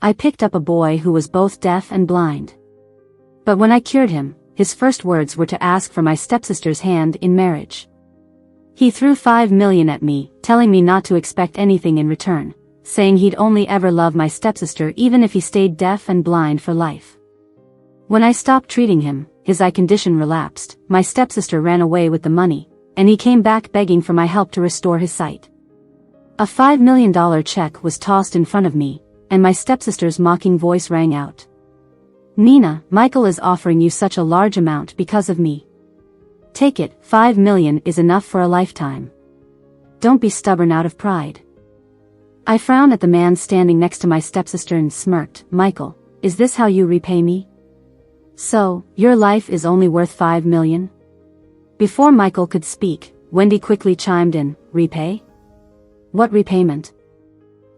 I picked up a boy who was both deaf and blind. But when I cured him, his first words were to ask for my stepsister's hand in marriage. He threw $5 million at me, telling me not to expect anything in return, saying he'd only ever love my stepsister even if he stayed deaf and blind for life. When I stopped treating him, his eye condition relapsed, my stepsister ran away with the money, and he came back begging for my help to restore his sight. A $5 million check was tossed in front of me, and my stepsister's mocking voice rang out. "Nina, Michael is offering you such a large amount because of me. Take it, $5 million is enough for a lifetime. Don't be stubborn out of pride." I frowned at the man standing next to my stepsister and smirked. "Michael, is this how you repay me? So, your life is only worth $5 million? Before Michael could speak, Wendy quickly chimed in. "Repay? What repayment?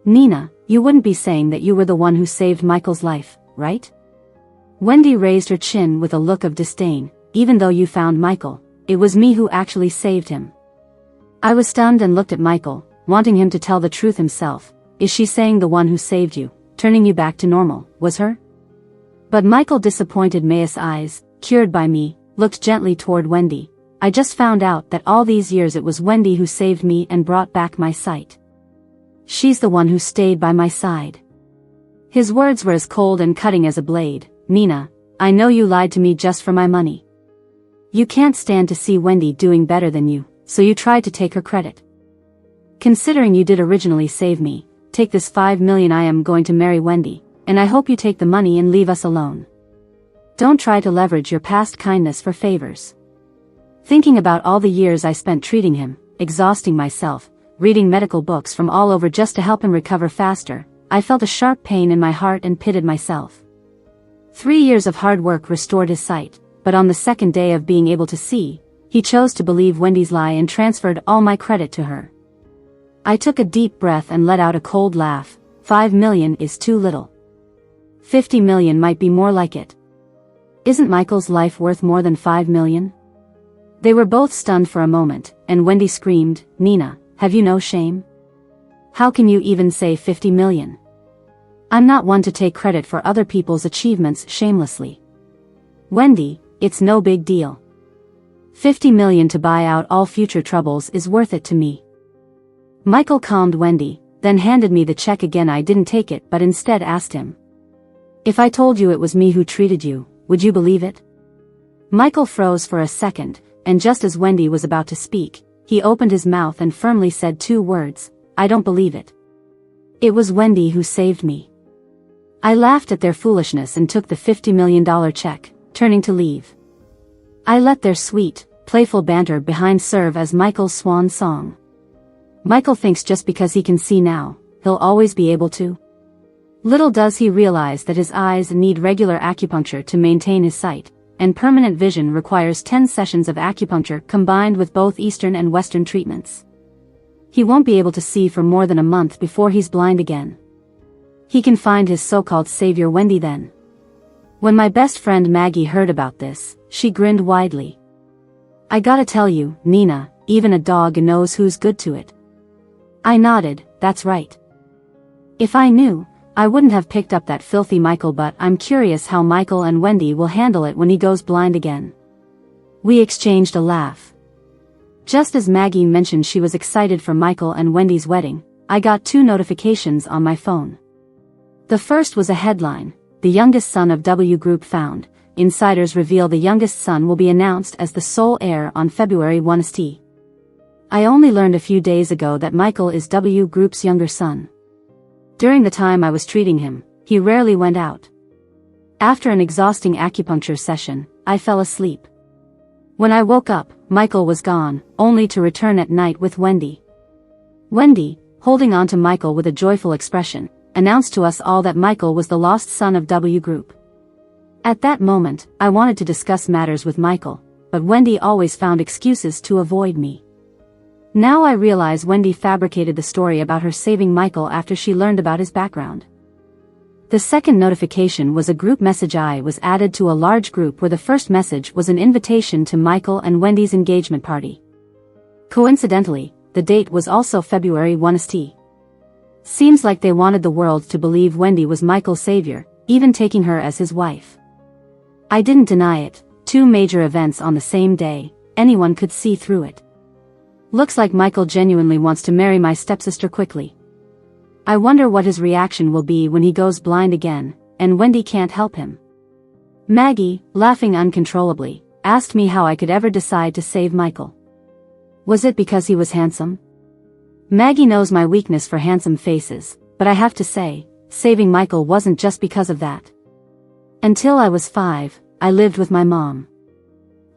Nina, you wouldn't be saying that you were the one who saved Michael's life, right?" Wendy raised her chin with a look of disdain. "Even though you found Michael, it was me who actually saved him." I was stunned and looked at Michael, wanting him to tell the truth himself. "Is she saying the one who saved you, turning you back to normal, was her?" But Michael, disappointed May's eyes, cured by me, looked gently toward Wendy. "I just found out that all these years it was Wendy who saved me and brought back my sight. She's the one who stayed by my side." His words were as cold and cutting as a blade. "Nina, I know you lied to me just for my money. You can't stand to see Wendy doing better than you, so you tried to take her credit. Considering you did originally save me, take this $5 million. I am going to marry Wendy, and I hope you take the money and leave us alone. Don't try to leverage your past kindness for favors." Thinking about all the years I spent treating him, exhausting myself, reading medical books from all over just to help him recover faster, I felt a sharp pain in my heart and pitted myself. 3 years of hard work restored his sight, but on the second day of being able to see, he chose to believe Wendy's lie and transferred all my credit to her. I took a deep breath and let out a cold laugh. $5 million is too little. $50 million might be more like it. Isn't Michael's life worth more than $5 million? They were both stunned for a moment, and Wendy screamed, "Nina, have you no shame? How can you even say $50 million? I'm not one to take credit for other people's achievements shamelessly. Wendy, it's no big deal. $50 million to buy out all future troubles is worth it to me." Michael calmed Wendy, then handed me the check again. I didn't take it but instead asked him, "If I told you it was me who treated you, would you believe it?" Michael froze for a second, and just as Wendy was about to speak, he opened his mouth and firmly said 2 words, "I don't believe it. It was Wendy who saved me." I laughed at their foolishness and took the $50 million check, turning to leave. I let their sweet, playful banter behind serve as Michael's swan song. Michael thinks just because he can see now, he'll always be able to. Little does he realize that his eyes need regular acupuncture to maintain his sight, and permanent vision requires 10 sessions of acupuncture combined with both Eastern and Western treatments. He won't be able to see for more than a month before he's blind again. He can find his so-called savior Wendy then. When my best friend Maggie heard about this, she grinned widely. "I gotta tell you, Nina, even a dog knows who's good to it." I nodded. "That's right. If I knew, I wouldn't have picked up that filthy Michael, but I'm curious how Michael and Wendy will handle it when he goes blind again." We exchanged a laugh. Just as Maggie mentioned she was excited for Michael and Wendy's wedding, I got 2 notifications on my phone. The first was a headline, "The youngest son of W Group found. Insiders reveal the youngest son will be announced as the sole heir on February 1st. I only learned a few days ago that Michael is W Group's younger son. During the time I was treating him, he rarely went out. After an exhausting acupuncture session, I fell asleep. When I woke up, Michael was gone, only to return at night with Wendy. Wendy, holding on to Michael with a joyful expression, announced to us all that Michael was the lost son of W Group. At that moment, I wanted to discuss matters with Michael, but Wendy always found excuses to avoid me. Now I realize Wendy fabricated the story about her saving Michael after she learned about his background. The second notification was a group message. I was added to a large group where the first message was an invitation to Michael and Wendy's engagement party. Coincidentally, the date was also February 1st. Seems like they wanted the world to believe Wendy was Michael's savior, even taking her as his wife. I didn't deny it. 2 major events on the same day, anyone could see through it. Looks like Michael genuinely wants to marry my stepsister quickly. I wonder what his reaction will be when he goes blind again, and Wendy can't help him. Maggie, laughing uncontrollably, asked me how I could ever decide to save Michael. Was it because he was handsome? Maggie knows my weakness for handsome faces, but I have to say, saving Michael wasn't just because of that. Until I was 5, I lived with my mom.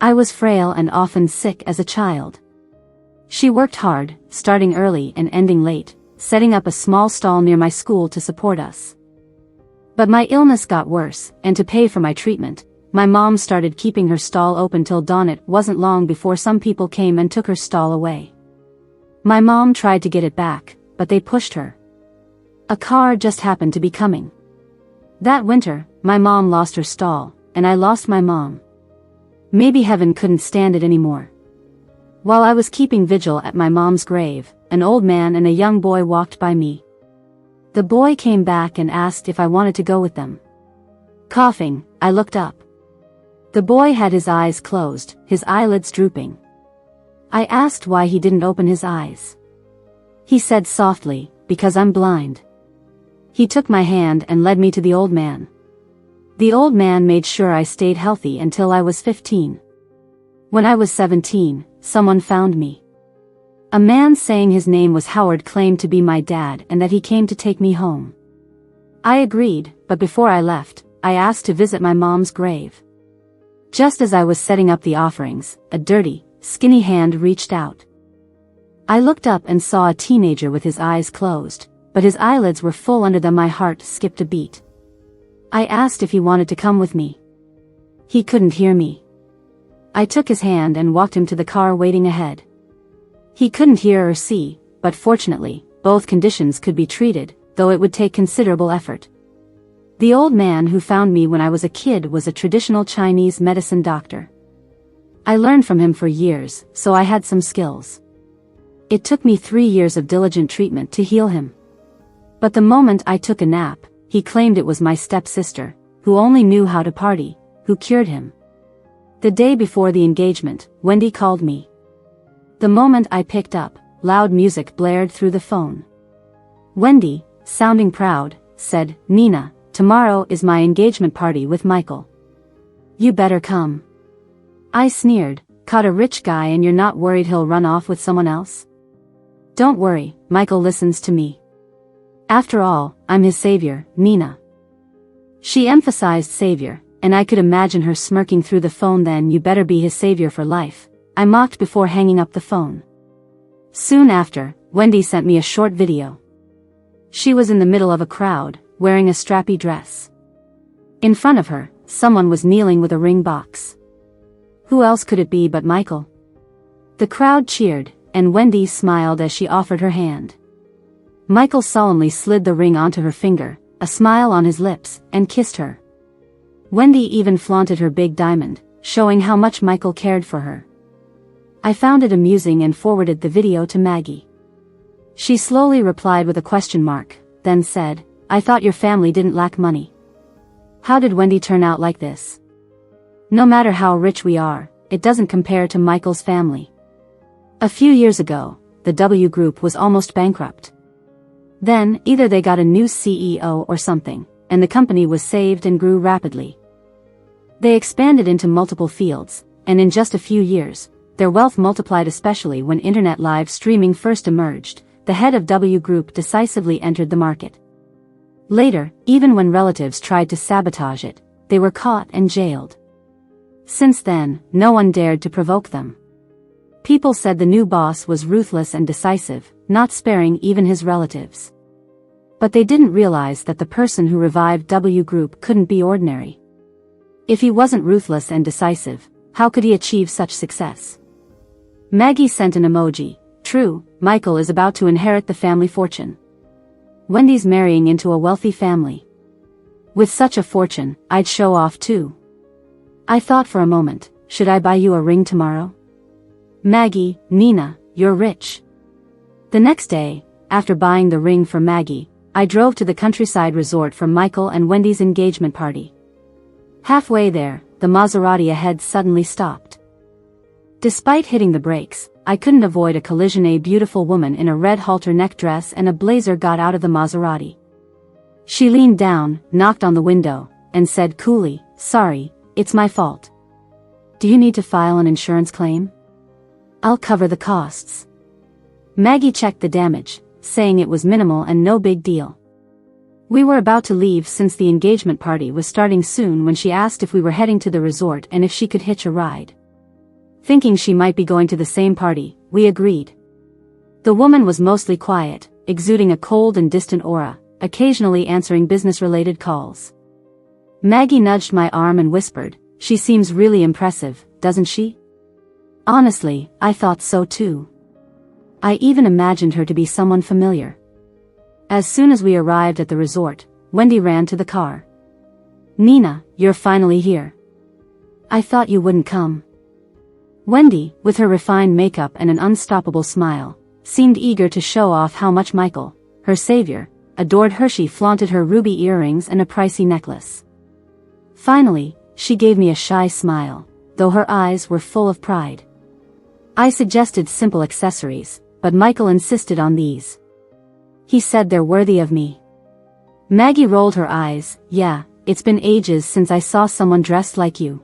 I was frail and often sick as a child. She worked hard, starting early and ending late, setting up a small stall near my school to support us. But my illness got worse, and to pay for my treatment, my mom started keeping her stall open till dawn. It wasn't long before some people came and took her stall away. My mom tried to get it back, but they pushed her. A car just happened to be coming. That winter, my mom lost her stall, and I lost my mom. Maybe heaven couldn't stand it anymore. While I was keeping vigil at my mom's grave, an old man and a young boy walked by me. The boy came back and asked if I wanted to go with them. Coughing, I looked up. The boy had his eyes closed, his eyelids drooping. I asked why he didn't open his eyes. He said softly, "Because I'm blind." He took my hand and led me to the old man. The old man made sure I stayed healthy until I was 15. When I was 17, someone found me. A man saying his name was Howard claimed to be my dad and that he came to take me home. I agreed, but before I left, I asked to visit my mom's grave. Just as I was setting up the offerings, a dirty, skinny hand reached out. I looked up and saw a teenager with his eyes closed, but his eyelids were full under them. My heart skipped a beat. I asked if he wanted to come with me. He couldn't hear me. I took his hand and walked him to the car waiting ahead. He couldn't hear or see, but fortunately, both conditions could be treated, though it would take considerable effort. The old man who found me when I was a kid was a traditional Chinese medicine doctor. I learned from him for years, so I had some skills. It took me 3 years of diligent treatment to heal him. But the moment I took a nap, he claimed it was my stepsister, who only knew how to party, who cured him. The day before the engagement, Wendy called me. The moment I picked up, loud music blared through the phone. Wendy, sounding proud, said, "Nina, tomorrow is my engagement party with Michael. You better come." I sneered, "Caught a rich guy and you're not worried he'll run off with someone else?" "Don't worry, Michael listens to me. After all, I'm his savior, Nina." She emphasized savior, and I could imagine her smirking through the phone. "Then you better be his savior for life," I mocked before hanging up the phone. Soon after, Wendy sent me a short video. She was in the middle of a crowd, wearing a strappy dress. In front of her, someone was kneeling with a ring box. Who else could it be but Michael? The crowd cheered, and Wendy smiled as she offered her hand. Michael solemnly slid the ring onto her finger, a smile on his lips, and kissed her. Wendy even flaunted her big diamond, showing how much Michael cared for her. I found it amusing and forwarded the video to Maggie. She slowly replied with a question mark, then said, "I thought your family didn't lack money. How did Wendy turn out like this? No matter how rich we are, it doesn't compare to Michael's family." A few years ago, the W Group was almost bankrupt. Then, either they got a new CEO or something, and the company was saved and grew rapidly. They expanded into multiple fields, and in just a few years, their wealth multiplied, especially when internet live streaming first emerged. The head of W Group decisively entered the market. Later, even when relatives tried to sabotage it, they were caught and jailed. Since then, no one dared to provoke them. People said the new boss was ruthless and decisive, not sparing even his relatives. But they didn't realize that the person who revived W Group couldn't be ordinary. If he wasn't ruthless and decisive, how could he achieve such success? Maggie sent an emoji. True, Michael is about to inherit the family fortune. Wendy's marrying into a wealthy family. With such a fortune, I'd show off too. I thought for a moment, should I buy you a ring tomorrow? Maggie, Nina, you're rich. The next day, after buying the ring for Maggie, I drove to the countryside resort for Michael and Wendy's engagement party. Halfway there, the Maserati ahead suddenly stopped. Despite hitting the brakes, I couldn't avoid a collision. A beautiful woman in a red halter neck dress and a blazer got out of the Maserati. She leaned down, knocked on the window, and said coolly, "Sorry, it's my fault. Do you need to file an insurance claim? I'll cover the costs." Maggie checked the damage, saying it was minimal and no big deal. We were about to leave since the engagement party was starting soon when she asked if we were heading to the resort and if she could hitch a ride. Thinking she might be going to the same party, we agreed. The woman was mostly quiet, exuding a cold and distant aura, occasionally answering business-related calls. Maggie nudged my arm and whispered, "She seems really impressive, doesn't she?" Honestly, I thought so too. I even imagined her to be someone familiar. As soon as we arrived at the resort, Wendy ran to the car. "Nina, you're finally here. I thought you wouldn't come." Wendy, with her refined makeup and an unstoppable smile, seemed eager to show off how much Michael, her savior, adored her. She flaunted her ruby earrings and a pricey necklace. Finally, she gave me a shy smile, though her eyes were full of pride. I suggested simple accessories, but Michael insisted on these. He said they're worthy of me. Maggie rolled her eyes. "Yeah, it's been ages since I saw someone dressed like you."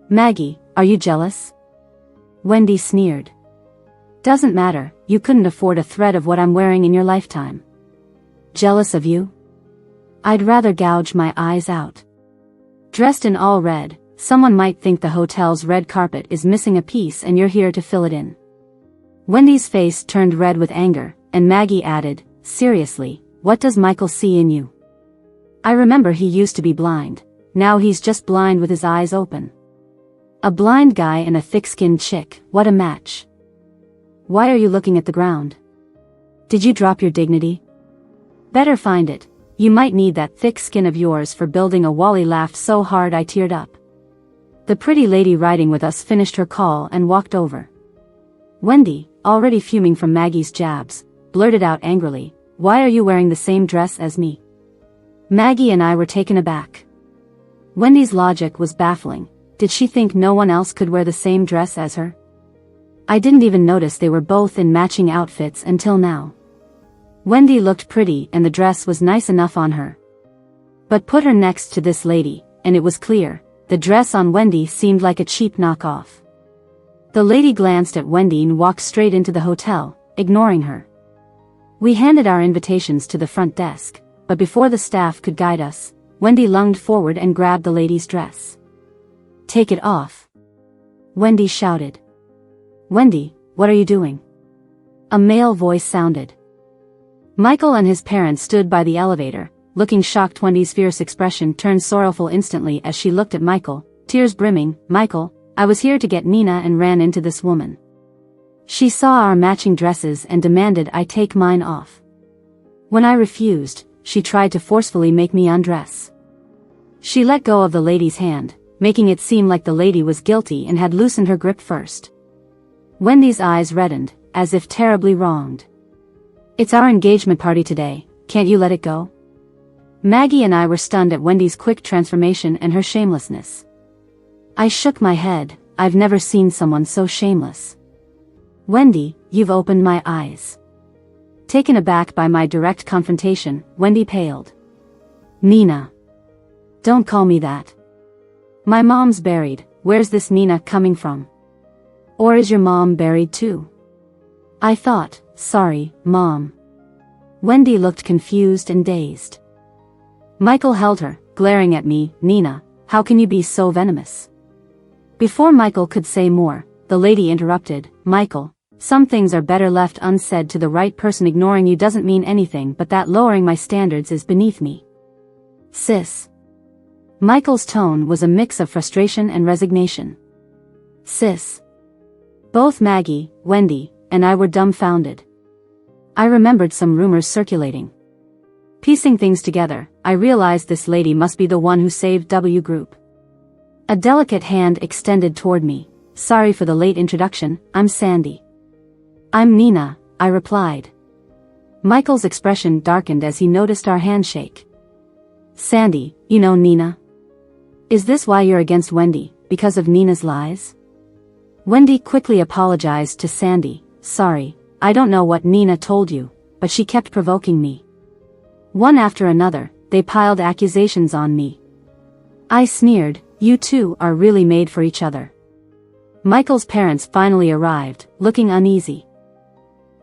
"Maggie, are you jealous?" Wendy sneered. "Doesn't matter, you couldn't afford a thread of what I'm wearing in your lifetime." "Jealous of you? I'd rather gouge my eyes out." Dressed in all red, someone might think the hotel's red carpet is missing a piece and you're here to fill it in. Wendy's face turned red with anger, and Maggie added, "Seriously, what does Michael see in you? I remember he used to be blind, now he's just blind with his eyes open." A blind guy and a thick-skinned chick, what a match. "Why are you looking at the ground? Did you drop your dignity? Better find it, you might need that thick skin of yours for building a wall." He laughed so hard I teared up. The pretty lady riding with us finished her call and walked over. Wendy, already fuming from Maggie's jabs, blurted out angrily, "Why are you wearing the same dress as me?" Maggie and I were taken aback. Wendy's logic was baffling. Did she think no one else could wear the same dress as her? I didn't even notice they were both in matching outfits until now. Wendy looked pretty and the dress was nice enough on her. But put her next to this lady, and it was clear, the dress on Wendy seemed like a cheap knockoff. The lady glanced at Wendy and walked straight into the hotel, ignoring her. We handed our invitations to the front desk, but before the staff could guide us, Wendy lunged forward and grabbed the lady's dress. "Take it off!" Wendy shouted. "Wendy, what are you doing?" A male voice sounded. Michael and his parents stood by the elevator, looking shocked. Wendy's fierce expression turned sorrowful instantly as she looked at Michael, tears brimming. "Michael, I was here to get Nina and ran into this woman. She saw our matching dresses and demanded I take mine off. When I refused, she tried to forcefully make me undress. She let go of the lady's hand, making it seem like the lady was guilty and had loosened her grip first." Wendy's eyes reddened, as if terribly wronged. "It's our engagement party today, can't you let it go?" Maggie and I were stunned at Wendy's quick transformation and her shamelessness. I shook my head. I've never seen someone so shameless. "Wendy, you've opened my eyes." Taken aback by my direct confrontation, Wendy paled. "Nina. Don't call me that. My mom's buried, where's this Nina coming from? Or is your mom buried too?" I thought, "Sorry, Mom." Wendy looked confused and dazed. Michael held her, glaring at me. "Nina, how can you be so venomous?" Before Michael could say more, the lady interrupted. "Michael, some things are better left unsaid to the right person. Ignoring you doesn't mean anything, but that lowering my standards is beneath me. Sis." Michael's tone was a mix of frustration and resignation. "Sis." Both Maggie, Wendy, and I were dumbfounded. I remembered some rumors circulating. Piecing things together, I realized this lady must be the one who saved W Group. A delicate hand extended toward me. "Sorry for the late introduction, I'm Sandy." "I'm Nina," I replied. Michael's expression darkened as he noticed our handshake. Sandy, you know Nina? Is this why you're against Wendy, because of Nina's lies? Wendy quickly apologized to Sandy. Sorry, I don't know what Nina told you, but she kept provoking me. One after another, they piled accusations on me. I sneered, you two are really made for each other. Michael's parents finally arrived, looking uneasy.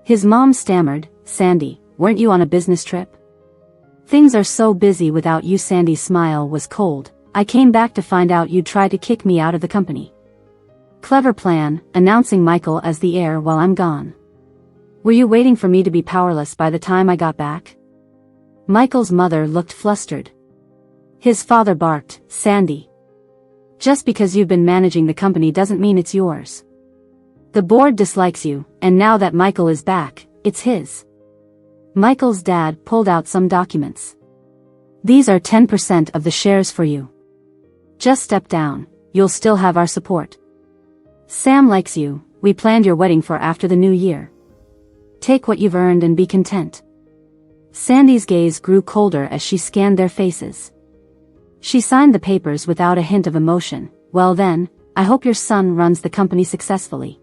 His mom stammered, Sandy, weren't you on a business trip? Things are so busy without you. Sandy's smile was cold. I came back to find out you'd try to kick me out of the company. Clever plan, announcing Michael as the heir while I'm gone. Were you waiting for me to be powerless by the time I got back? Michael's mother looked flustered. His father barked, Sandy. Just because you've been managing the company doesn't mean it's yours. The board dislikes you, and now that Michael is back, it's his. Michael's dad pulled out some documents. These are 10% of the shares for you. Just step down, you'll still have our support. Sam likes you, we planned your wedding for after the new year. Take what you've earned and be content. Sandy's gaze grew colder as she scanned their faces. She signed the papers without a hint of emotion. Well then, I hope your son runs the company successfully.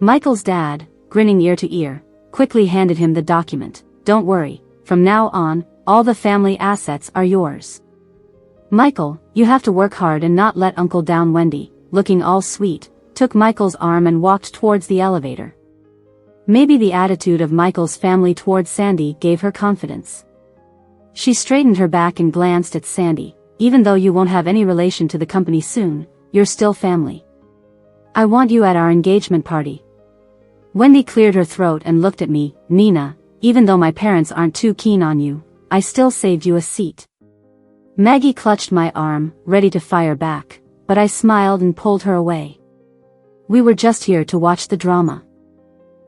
Michael's dad, grinning ear to ear, quickly handed him the document. Don't worry, from now on, all the family assets are yours. Michael, you have to work hard and not let Uncle down. Wendy, looking all sweet, took Michael's arm and walked towards the elevator. Maybe the attitude of Michael's family towards Sandy gave her confidence. She straightened her back and glanced at Sandy. Even though you won't have any relation to the company soon, you're still family. I want you at our engagement party. Wendy cleared her throat and looked at me. Nina, even though my parents aren't too keen on you, I still saved you a seat. Maggie clutched my arm, ready to fire back, but I smiled and pulled her away. We were just here to watch the drama.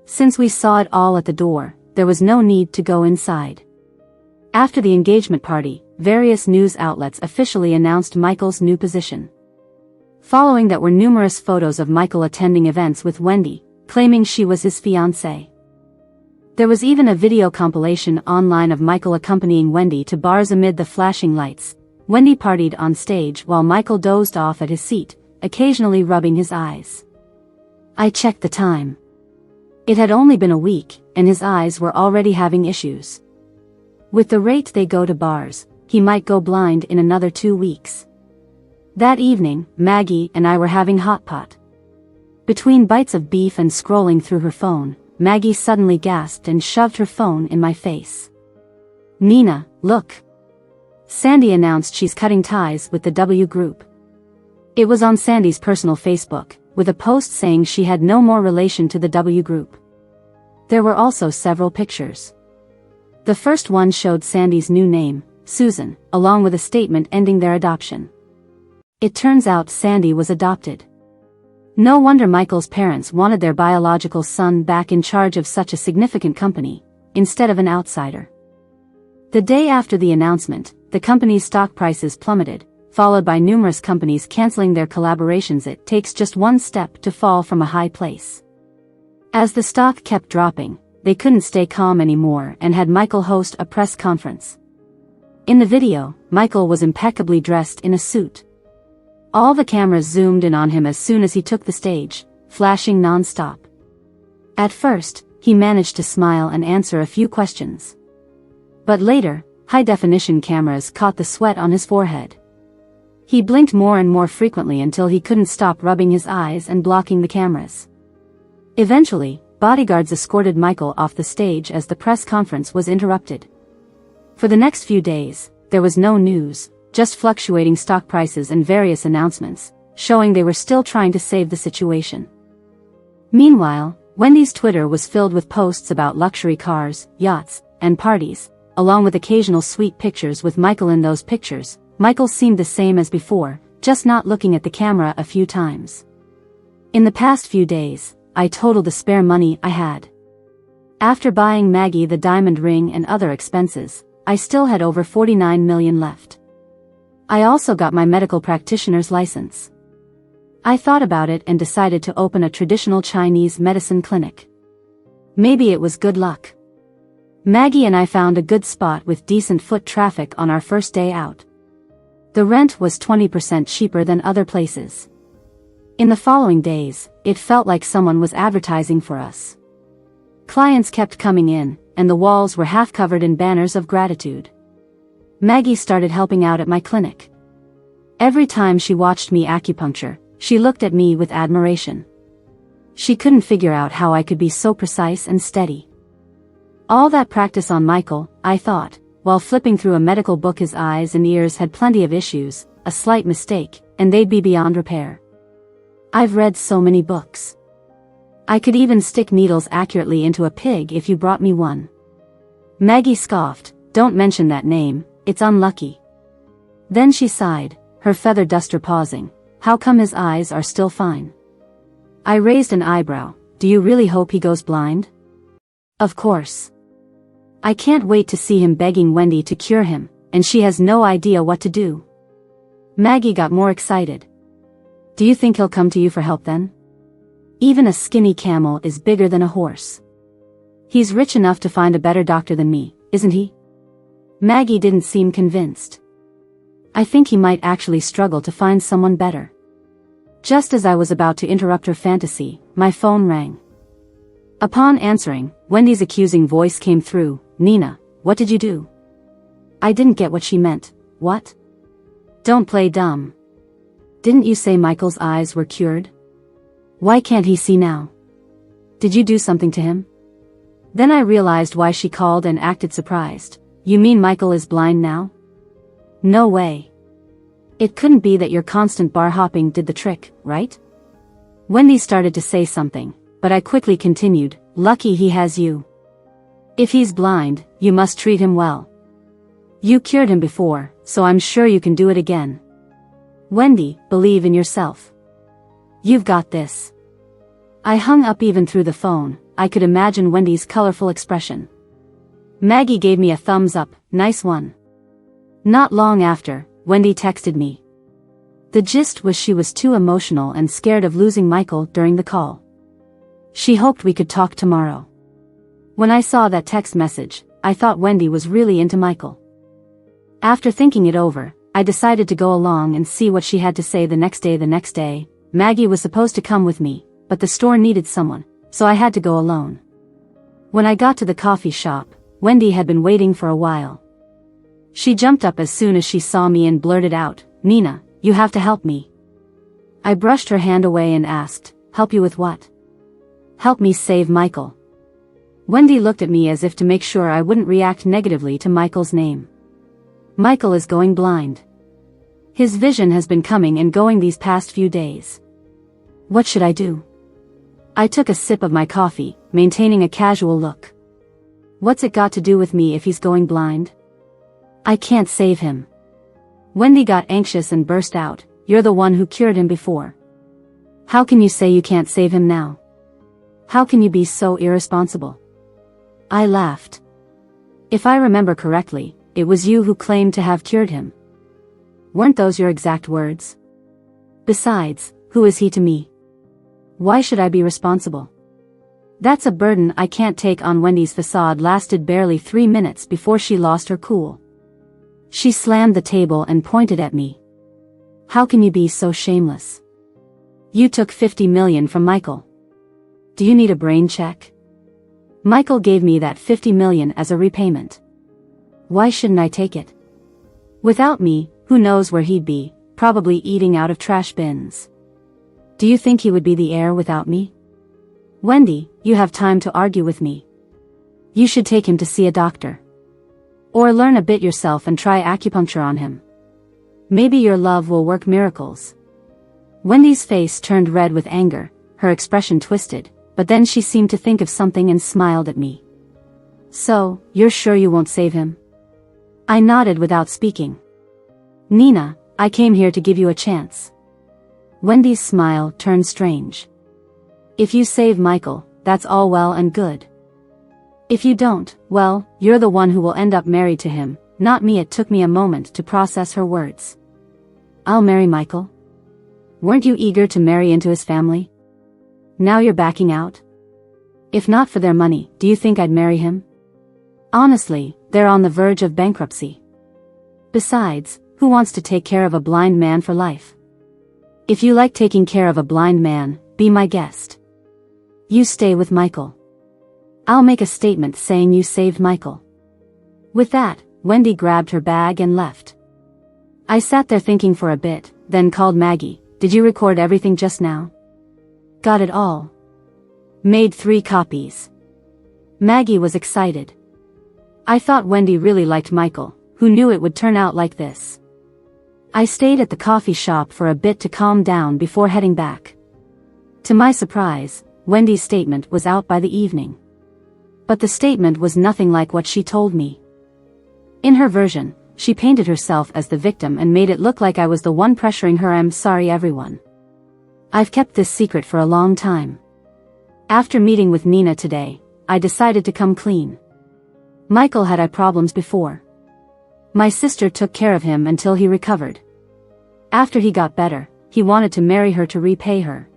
Since we saw it all at the door, there was no need to go inside. After the engagement party, various news outlets officially announced Michael's new position. Following that were numerous photos of Michael attending events with Wendy, claiming she was his fiancée. There was even a video compilation online of Michael accompanying Wendy to bars amid the flashing lights. Wendy partied on stage while Michael dozed off at his seat, occasionally rubbing his eyes. I checked the time. It had only been a week, and his eyes were already having issues. With the rate they go to bars, he might go blind in another 2 weeks. That evening, Maggie and I were having hot pot. Between bites of beef and scrolling through her phone, Maggie suddenly gasped and shoved her phone in my face. Nina, look. Sandy announced she's cutting ties with the W Group. It was on Sandy's personal Facebook, with a post saying she had no more relation to the W Group. There were also several pictures. The first one showed Sandy's new name, Susan, along with a statement ending their adoption. It turns out Sandy was adopted. No wonder Michael's parents wanted their biological son back in charge of such a significant company, instead of an outsider. The day after the announcement, the company's stock prices plummeted, followed by numerous companies canceling their collaborations. It takes just one step to fall from a high place. As the stock kept dropping, they couldn't stay calm anymore and had Michael host a press conference. In the video, Michael was impeccably dressed in a suit. All the cameras zoomed in on him as soon as he took the stage, flashing non-stop. At first, he managed to smile and answer a few questions. But later, high-definition cameras caught the sweat on his forehead. He blinked more and more frequently until he couldn't stop rubbing his eyes and blocking the cameras. Eventually, bodyguards escorted Michael off the stage as the press conference was interrupted. For the next few days, there was no news, just fluctuating stock prices and various announcements, showing they were still trying to save the situation. Meanwhile, Wendy's Twitter was filled with posts about luxury cars, yachts, and parties, along with occasional sweet pictures with Michael in those pictures. Michael seemed the same as before, just not looking at the camera a few times. In the past few days, I totaled the spare money I had. After buying Maggie the diamond ring and other expenses, I still had over 49 million left. I also got my medical practitioner's license. I thought about it and decided to open a traditional Chinese medicine clinic. Maybe it was good luck. Maggie and I found a good spot with decent foot traffic on our first day out. The rent was 20% cheaper than other places. In the following days, it felt like someone was advertising for us. Clients kept coming in, and the walls were half covered in banners of gratitude. Maggie started helping out at my clinic. Every time she watched me acupuncture, she looked at me with admiration. She couldn't figure out how I could be so precise and steady. All that practice on Michael, I thought, while flipping through a medical book. His eyes and ears had plenty of issues, a slight mistake, and they'd be beyond repair. I've read so many books. I could even stick needles accurately into a pig if you brought me one. Maggie scoffed, "Don't mention that name, it's unlucky." Then she sighed, her feather duster pausing. "How come his eyes are still fine?" I raised an eyebrow. "Do you really hope he goes blind?" "Of course. I can't wait to see him begging Wendy to cure him, and she has no idea what to do." Maggie got more excited. "Do you think he'll come to you for help then? Even a skinny camel is bigger than a horse. He's rich enough to find a better doctor than me, isn't he?" Maggie didn't seem convinced. "I think he might actually struggle to find someone better." Just as I was about to interrupt her fantasy, my phone rang. Upon answering, Wendy's accusing voice came through. "Nina, what did you do?" I didn't get what she meant. "What?" "Don't play dumb. Didn't you say Michael's eyes were cured? Why can't he see now? Did you do something to him?" Then I realized why she called and acted surprised. "You mean Michael is blind now?" "No way. It couldn't be that your constant bar hopping did the trick, right?" Wendy started to say something, but I quickly continued. "Lucky he has you. If he's blind, you must treat him well. You cured him before, so I'm sure you can do it again. Wendy, believe in yourself. You've got this." I hung up. Even through the phone, I could imagine Wendy's colorful expression. Maggie gave me a thumbs up. "Nice one." Not long after, Wendy texted me. The gist was she was too emotional and scared of losing Michael during the call. She hoped we could talk tomorrow. When I saw that text message, I thought Wendy was really into Michael. After thinking it over, I decided to go along and see what she had to say the next day. Maggie was supposed to come with me, but the store needed someone, so I had to go alone. When I got to the coffee shop, Wendy had been waiting for a while. She jumped up as soon as she saw me and blurted out, "Nina, you have to help me." I brushed her hand away and asked, "Help you with what?" "Help me save Michael." Wendy looked at me as if to make sure I wouldn't react negatively to Michael's name. "Michael is going blind. His vision has been coming and going these past few days. What should I do?" I took a sip of my coffee, maintaining a casual look. "What's it got to do with me if he's going blind? I can't save him." Wendy got anxious and burst out, "You're the one who cured him before. How can you say you can't save him now? How can you be so irresponsible?" I laughed. "If I remember correctly, it was you who claimed to have cured him. Weren't those your exact words? Besides, who is he to me? Why should I be responsible? That's a burden I can't take on." Wendy's facade lasted barely 3 minutes before she lost her cool. She slammed the table and pointed at me. "How can you be so shameless? You took 50 million from Michael. Do you need a brain check? Michael gave me that 50 million as a repayment. Why shouldn't I take it? Without me, who knows where he'd be, probably eating out of trash bins. Do you think he would be the heir without me? Wendy, you have time to argue with me. You should take him to see a doctor. Or learn a bit yourself and try acupuncture on him. Maybe your love will work miracles." Wendy's face turned red with anger, her expression twisted, but then she seemed to think of something and smiled at me. "So, you're sure you won't save him?" I nodded without speaking. "Nina, I came here to give you a chance." Wendy's smile turned strange. "If you save Michael, that's all well and good. If you don't, well, you're the one who will end up married to him, not me." It took me a moment to process her words. "I'll marry Michael? Weren't you eager to marry into his family? Now you're backing out? If not for their money, do you think I'd marry him?" Honestly, they're on the verge of bankruptcy. Besides, who wants to take care of a blind man for life? If you like taking care of a blind man, be my guest. You stay with Michael. I'll make a statement saying you saved Michael. With that, Wendy grabbed her bag and left. I sat there thinking for a bit, then called Maggie. Did you record everything just now? Got it all. Made 3 copies. Maggie was excited. I thought Wendy really liked Michael. Who knew it would turn out like this? I stayed at the coffee shop for a bit to calm down before heading back. To my surprise, Wendy's statement was out by the evening. But the statement was nothing like what she told me. In her version, she painted herself as the victim and made it look like I was the one pressuring her. I'm sorry everyone. I've kept this secret for a long time. After meeting with Nina today, I decided to come clean. Michael had eye problems before. My sister took care of him until he recovered. After he got better, he wanted to marry her to repay her.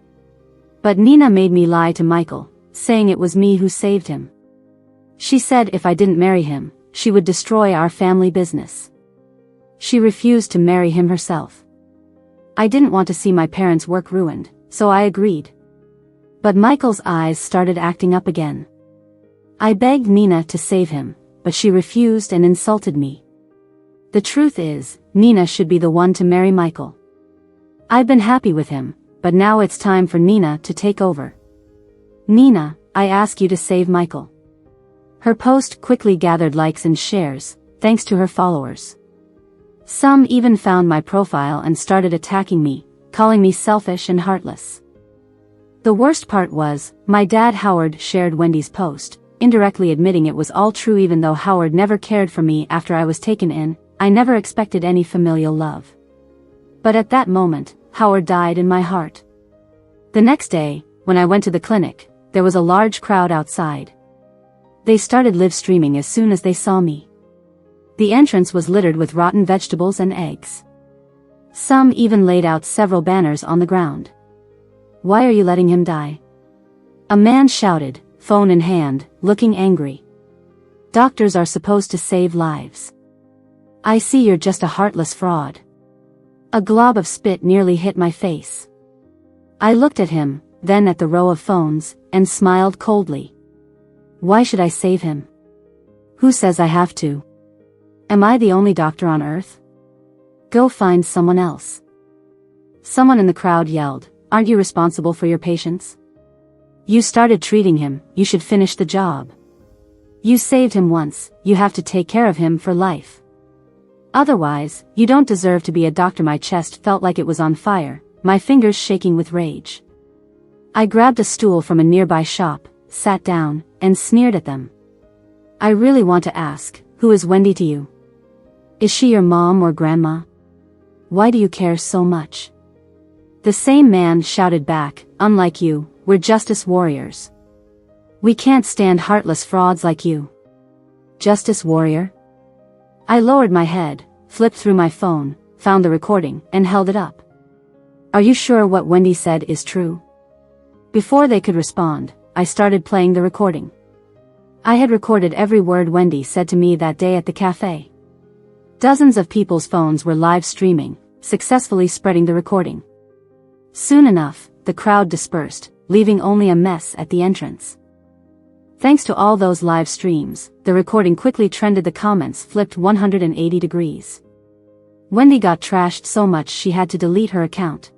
But Nina made me lie to Michael, saying it was me who saved him. She said if I didn't marry him, she would destroy our family business. She refused to marry him herself. I didn't want to see my parents' work ruined, so I agreed. But Michael's eyes started acting up again. I begged Nina to save him, but she refused and insulted me. The truth is, Nina should be the one to marry Michael. I've been happy with him, but now it's time for Nina to take over. Nina, I ask you to save Michael. Her post quickly gathered likes and shares, thanks to her followers. Some even found my profile and started attacking me, calling me selfish and heartless. The worst part was, my dad Howard shared Wendy's post, indirectly admitting it was all true. Even though Howard never cared for me after I was taken in, I never expected any familial love. But at that moment, Howard died in my heart. The next day, when I went to the clinic, there was a large crowd outside. They started live streaming as soon as they saw me. The entrance was littered with rotten vegetables and eggs. Some even laid out several banners on the ground. Why are you letting him die? A man shouted, phone in hand, looking angry. Doctors are supposed to save lives. I see you're just a heartless fraud. A glob of spit nearly hit my face. I looked at him, then at the row of phones, and smiled coldly. Why should I save him? Who says I have to? Am I the only doctor on earth? Go find someone else. Someone in the crowd yelled, aren't you responsible for your patients? You started treating him, you should finish the job. You saved him once, you have to take care of him for life. Otherwise, you don't deserve to be a doctor. My chest felt like it was on fire, my fingers shaking with rage. I grabbed a stool from a nearby shop, sat down, and sneered at them. I really want to ask, who is Wendy to you? Is she your mom or grandma? Why do you care so much? The same man shouted back, unlike you, we're justice warriors. We can't stand heartless frauds like you. Justice warrior? I lowered my head, flipped through my phone, found the recording, and held it up. Are you sure what Wendy said is true? Before they could respond, I started playing the recording. I had recorded every word Wendy said to me that day at the cafe. Dozens of people's phones were live streaming, successfully spreading the recording. Soon enough, the crowd dispersed, leaving only a mess at the entrance. Thanks to all those live streams, the recording quickly trended. The comments flipped 180 degrees. Wendy got trashed so much she had to delete her account.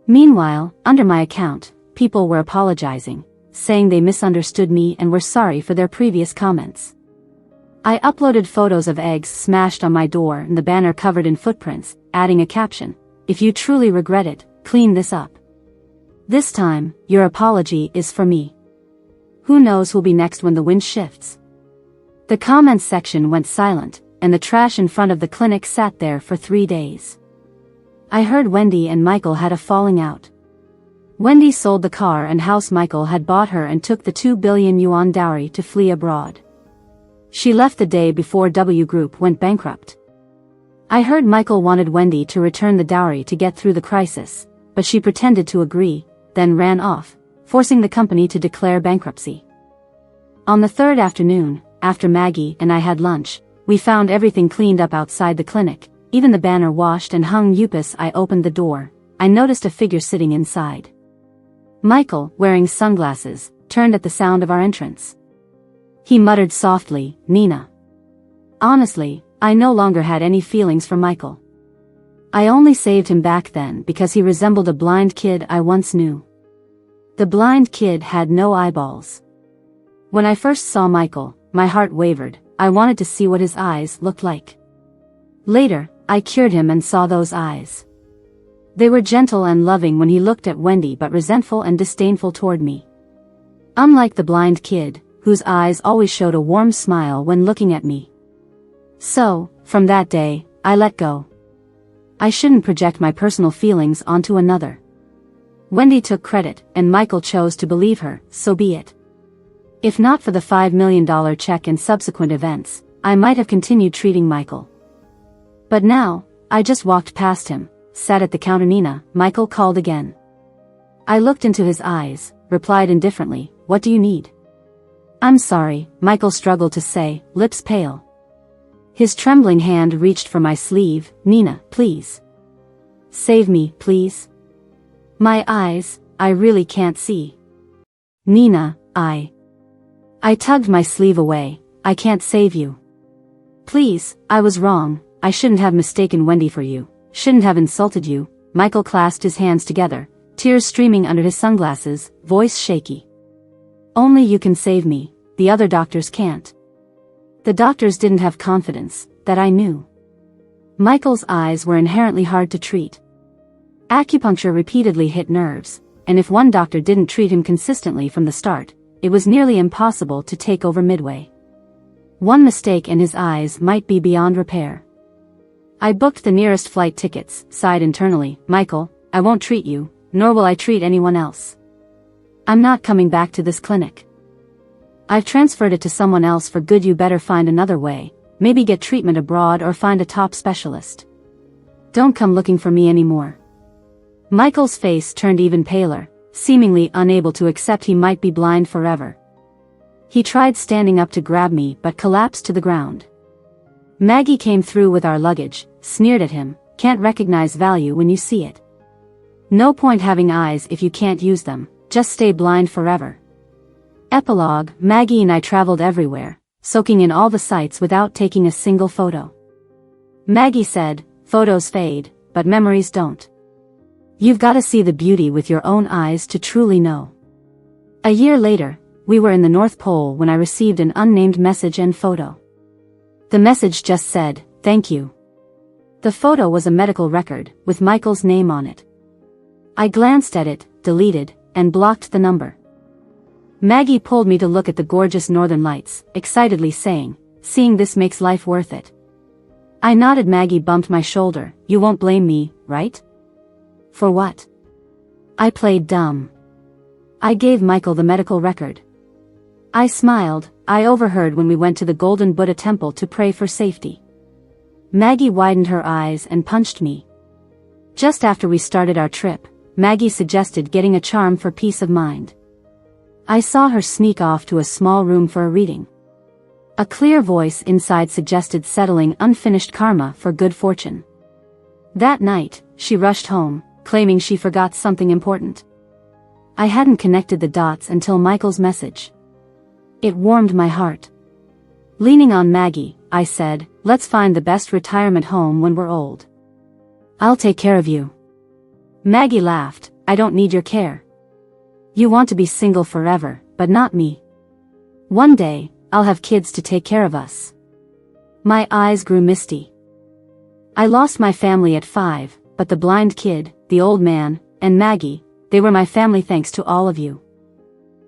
Meanwhile, under my account, people were apologizing, saying they misunderstood me and were sorry for their previous comments. I uploaded photos of eggs smashed on my door and the banner covered in footprints, adding a caption, if you truly regret it, clean this up. This time, your apology is for me. Who knows who'll be next when the wind shifts? The comments section went silent, and the trash in front of the clinic sat there for 3 days. I heard Wendy and Michael had a falling out. Wendy sold the car and house Michael had bought her and took the 2 billion yuan dowry to flee abroad. She left the day before W Group went bankrupt. I heard Michael wanted Wendy to return the dowry to get through the crisis, but she pretended to agree, then ran off, forcing the company to declare bankruptcy. On the third afternoon, after Maggie and I had lunch, we found everything cleaned up outside the clinic, even the banner washed and hung up. As I opened the door, I noticed a figure sitting inside. Michael, wearing sunglasses, turned at the sound of our entrance. He muttered softly, "Nina." Honestly, I no longer had any feelings for Michael. I only saved him back then because he resembled a blind kid I once knew. The blind kid had no eyeballs. When I first saw Michael, my heart wavered. I wanted to see what his eyes looked like. Later, I cured him and saw those eyes. They were gentle and loving when he looked at Wendy, but resentful and disdainful toward me. Unlike the blind kid, whose eyes always showed a warm smile when looking at me. So, from that day, I let go. I shouldn't project my personal feelings onto another. Wendy took credit, and Michael chose to believe her, so be it. If not for the $5 million check and subsequent events, I might have continued treating Michael. But now, I just walked past him, sat at the counter. "Nina," Michael called again. I looked into his eyes, replied indifferently, "What do you need?" "I'm sorry," Michael struggled to say, lips pale. His trembling hand reached for my sleeve. "Nina, please. Save me, please. My eyes, I really can't see." "Nina, I tugged my sleeve away. "I can't save you. Please, I was wrong. I shouldn't have mistaken Wendy for you, shouldn't have insulted you." Michael clasped his hands together, tears streaming under his sunglasses, voice shaky. "Only you can save me, the other doctors can't." The doctors didn't have confidence, that I knew. Michael's eyes were inherently hard to treat. Acupuncture repeatedly hit nerves, and if one doctor didn't treat him consistently from the start, it was nearly impossible to take over midway. One mistake and his eyes might be beyond repair. I booked the nearest flight tickets, sighed internally, "Michael, I won't treat you, nor will I treat anyone else. I'm not coming back to this clinic. I've transferred it to someone else for good. You better find another way, maybe get treatment abroad or find a top specialist. Don't come looking for me anymore." Michael's face turned even paler, seemingly unable to accept he might be blind forever. He tried standing up to grab me but collapsed to the ground. Maggie came through with our luggage, sneered at him, "Can't recognize value when you see it. No point having eyes if you can't use them, just stay blind forever." Epilogue: Maggie and I traveled everywhere, soaking in all the sights without taking a single photo. Maggie said, "Photos fade, but memories don't. You've got to see the beauty with your own eyes to truly know." A year later, we were in the North Pole when I received an unnamed message and photo. The message just said, "Thank you." The photo was a medical record, with Michael's name on it. I glanced at it, deleted, and blocked the number. Maggie pulled me to look at the gorgeous northern lights, excitedly saying, "Seeing this makes life worth it." I nodded. Maggie bumped my shoulder, "You won't blame me, right?" "For what?" I played dumb. "I gave Michael the medical record." I smiled. "I overheard when we went to the Golden Buddha temple to pray for safety." Maggie widened her eyes and punched me. Just after we started our trip, Maggie suggested getting a charm for peace of mind. I saw her sneak off to a small room for a reading. A clear voice inside suggested settling unfinished karma for good fortune. That night, she rushed home, claiming she forgot something important. I hadn't connected the dots until Michael's message. It warmed my heart. Leaning on Maggie, I said, "Let's find the best retirement home when we're old. I'll take care of you." Maggie laughed, "I don't need your care. You want to be single forever, but not me. One day, I'll have kids to take care of us." My eyes grew misty. I lost my family at 5, but the blind kid, the old man, and Maggie, they were my family thanks to all of you.